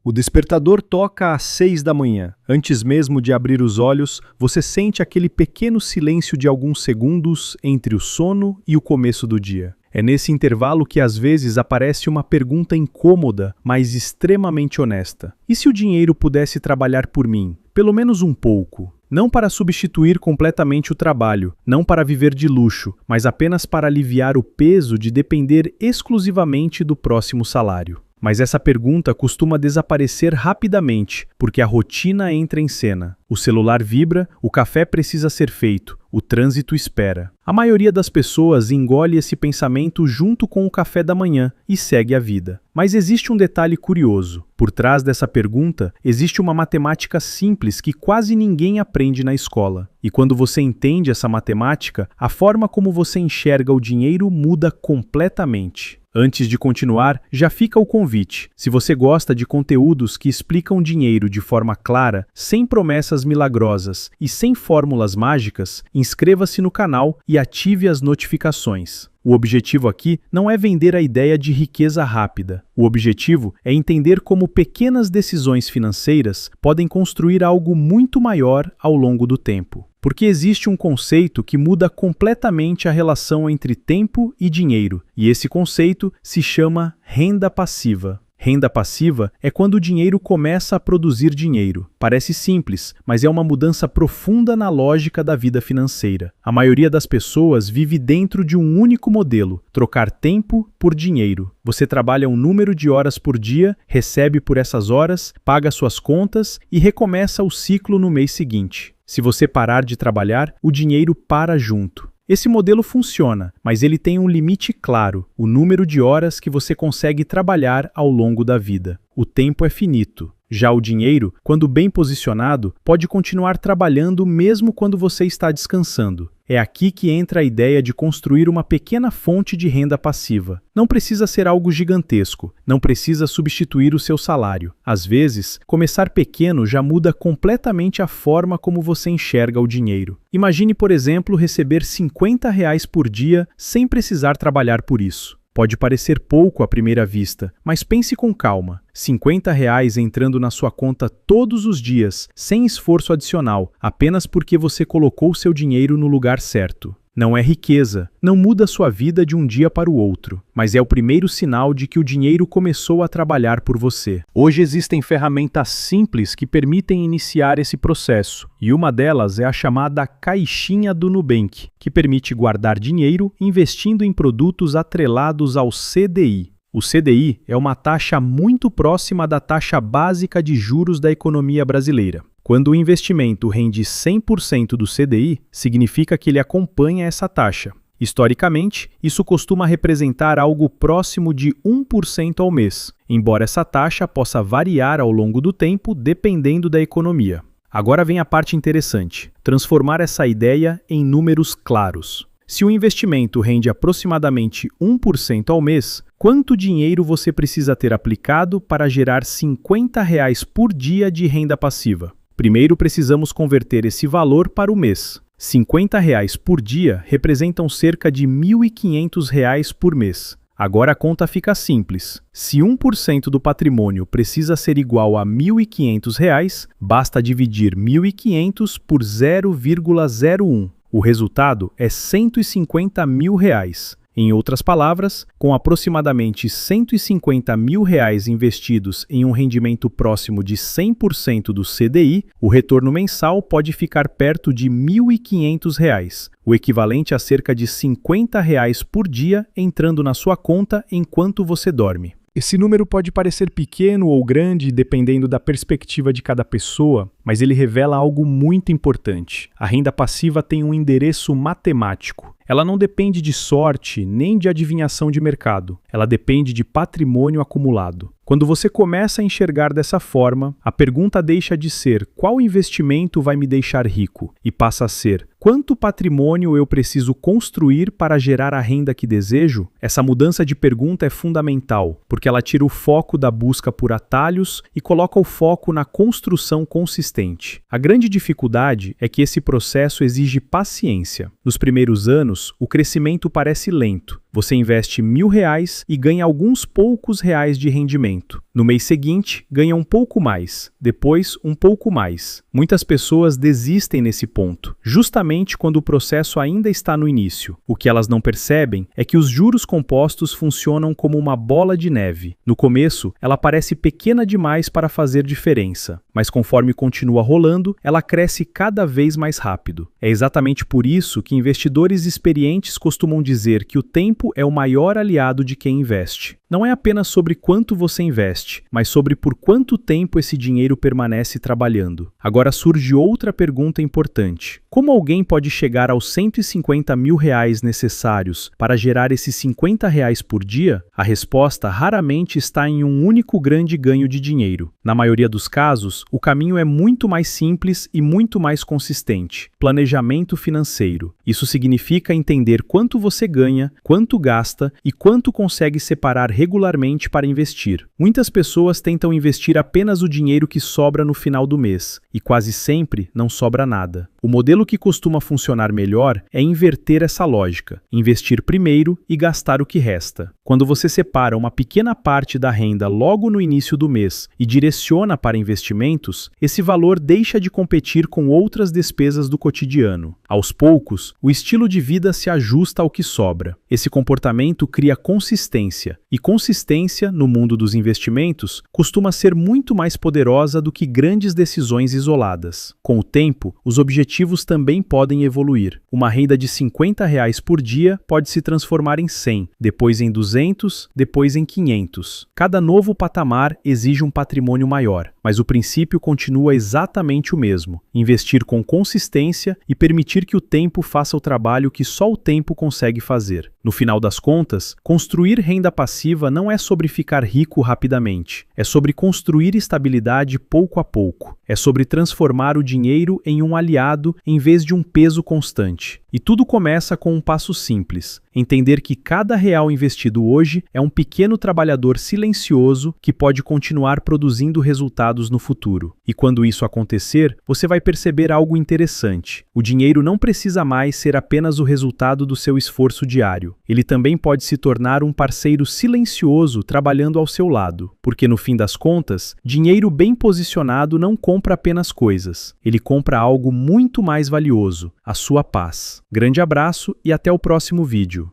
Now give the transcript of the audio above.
O despertador toca às 6 da manhã. Antes mesmo de abrir os olhos, você sente aquele pequeno silêncio de alguns segundos entre o sono e o começo do dia. É nesse intervalo que às vezes aparece uma pergunta incômoda, mas extremamente honesta. E se o dinheiro pudesse trabalhar por mim? Pelo menos um pouco. Não para substituir completamente o trabalho, não para viver de luxo, mas apenas para aliviar o peso de depender exclusivamente do próximo salário. Mas essa pergunta costuma desaparecer rapidamente, porque a rotina entra em cena. O celular vibra, o café precisa ser feito, o trânsito espera. A maioria das pessoas engole esse pensamento junto com o café da manhã e segue a vida. Mas existe um detalhe curioso. Por trás dessa pergunta, existe uma matemática simples que quase ninguém aprende na escola. E quando você entende essa matemática, a forma como você enxerga o dinheiro muda completamente. Antes de continuar, já fica o convite. Se você gosta de conteúdos que explicam dinheiro de forma clara, sem promessas milagrosas e sem fórmulas mágicas, inscreva-se no canal e ative as notificações. O objetivo aqui não é vender a ideia de riqueza rápida. O objetivo é entender como pequenas decisões financeiras podem construir algo muito maior ao longo do tempo. Porque existe um conceito que muda completamente a relação entre tempo e dinheiro, e esse conceito se chama renda passiva. Renda passiva é quando o dinheiro começa a produzir dinheiro. Parece simples, mas é uma mudança profunda na lógica da vida financeira. A maioria das pessoas vive dentro de um único modelo: trocar tempo por dinheiro. Você trabalha um número de horas por dia, recebe por essas horas, paga suas contas e recomeça o ciclo no mês seguinte. Se você parar de trabalhar, o dinheiro para junto. Esse modelo funciona, mas ele tem um limite claro: o número de horas que você consegue trabalhar ao longo da vida. O tempo é finito. Já o dinheiro, quando bem posicionado, pode continuar trabalhando mesmo quando você está descansando. É aqui que entra a ideia de construir uma pequena fonte de renda passiva. Não precisa ser algo gigantesco, não precisa substituir o seu salário. Às vezes, começar pequeno já muda completamente a forma como você enxerga o dinheiro. Imagine, por exemplo, receber R$ 50 por dia sem precisar trabalhar por isso. Pode parecer pouco à primeira vista, mas pense com calma. R$ 50 entrando na sua conta todos os dias, sem esforço adicional, apenas porque você colocou seu dinheiro no lugar certo. Não é riqueza, não muda sua vida de um dia para o outro, mas é o primeiro sinal de que o dinheiro começou a trabalhar por você. Hoje existem ferramentas simples que permitem iniciar esse processo, e uma delas é a chamada Caixinha do Nubank, que permite guardar dinheiro investindo em produtos atrelados ao CDI. O CDI é uma taxa muito próxima da taxa básica de juros da economia brasileira. Quando o investimento rende 100% do CDI, significa que ele acompanha essa taxa. Historicamente, isso costuma representar algo próximo de 1% ao mês, embora essa taxa possa variar ao longo do tempo dependendo da economia. Agora vem a parte interessante: transformar essa ideia em números claros. Se o investimento rende aproximadamente 1% ao mês, quanto dinheiro você precisa ter aplicado para gerar R$ 50 por dia de renda passiva? Primeiro precisamos converter esse valor para o mês. R$ 50 por dia representam cerca de R$ 1.500 por mês. Agora a conta fica simples. Se 1% do patrimônio precisa ser igual a R$ 1.500, basta dividir 1.500 por 0,01. O resultado é R$ 150 mil. Em outras palavras, com aproximadamente R$ 150 mil investidos em um rendimento próximo de 100% do CDI, o retorno mensal pode ficar perto de R$ 1.500, o equivalente a cerca de R$ 50 por dia entrando na sua conta enquanto você dorme. Esse número pode parecer pequeno ou grande dependendo da perspectiva de cada pessoa, mas ele revela algo muito importante. A renda passiva tem um endereço matemático. Ela não depende de sorte nem de adivinhação de mercado. Ela depende de patrimônio acumulado. Quando você começa a enxergar dessa forma, a pergunta deixa de ser qual investimento vai me deixar rico e passa a ser Quanto patrimônio eu preciso construir para gerar a renda que desejo? Essa mudança de pergunta é fundamental, porque ela tira o foco da busca por atalhos e coloca o foco na construção consistente. A grande dificuldade é que esse processo exige paciência. Nos primeiros anos, o crescimento parece lento. Você investe R$ 1.000 e ganha alguns poucos reais de rendimento. No mês seguinte, ganha um pouco mais, depois um pouco mais. Muitas pessoas desistem nesse ponto, justamente quando o processo ainda está no início. O que elas não percebem é que os juros compostos funcionam como uma bola de neve. No começo, ela parece pequena demais para fazer diferença, mas conforme continua rolando, ela cresce cada vez mais rápido. É exatamente por isso que investidores experientes costumam dizer que o tempo é o maior aliado de quem investe. Não é apenas sobre quanto você investe, mas sobre por quanto tempo esse dinheiro permanece trabalhando. Agora surge outra pergunta importante. Como alguém pode chegar aos R$ 150 mil necessários para gerar esses R$ 50 por dia? A resposta raramente está em um único grande ganho de dinheiro. Na maioria dos casos, o caminho é muito mais simples e muito mais consistente. Planejamento financeiro. Isso significa entender quanto você ganha, quanto gasta e quanto consegue separar regularmente para investir. Muitas pessoas tentam investir apenas o dinheiro que sobra no final do mês, e quase sempre não sobra nada. O modelo que costuma funcionar melhor é inverter essa lógica, investir primeiro e gastar o que resta. Quando você separa uma pequena parte da renda logo no início do mês e direciona para investimentos, esse valor deixa de competir com outras despesas do cotidiano. Aos poucos, o estilo de vida se ajusta ao que sobra. Esse comportamento cria consistência, e consistência, no mundo dos investimentos, costuma ser muito mais poderosa do que grandes decisões isoladas. Com o tempo, os objetivos também podem evoluir. Uma renda de R$ 50 por dia pode se transformar em 100, depois em 200, depois em 500. Cada novo patamar exige um patrimônio maior, mas o princípio continua exatamente o mesmo: investir com consistência e permitir que o tempo faça o trabalho que só o tempo consegue fazer. No final das contas, construir renda passiva não é sobre ficar rico rapidamente, é sobre construir estabilidade pouco a pouco, é sobre transformar o dinheiro em um aliado em vez de um peso constante. E tudo começa com um passo simples: entender que cada real investido hoje é um pequeno trabalhador silencioso que pode continuar produzindo resultados no futuro. E quando isso acontecer, você vai perceber algo interessante. O dinheiro não precisa mais ser apenas o resultado do seu esforço diário. Ele também pode se tornar um parceiro silencioso trabalhando ao seu lado, porque no fim das contas, dinheiro bem posicionado não compra apenas coisas. Ele compra algo muito mais valioso: a sua paz. Grande abraço e até o próximo vídeo.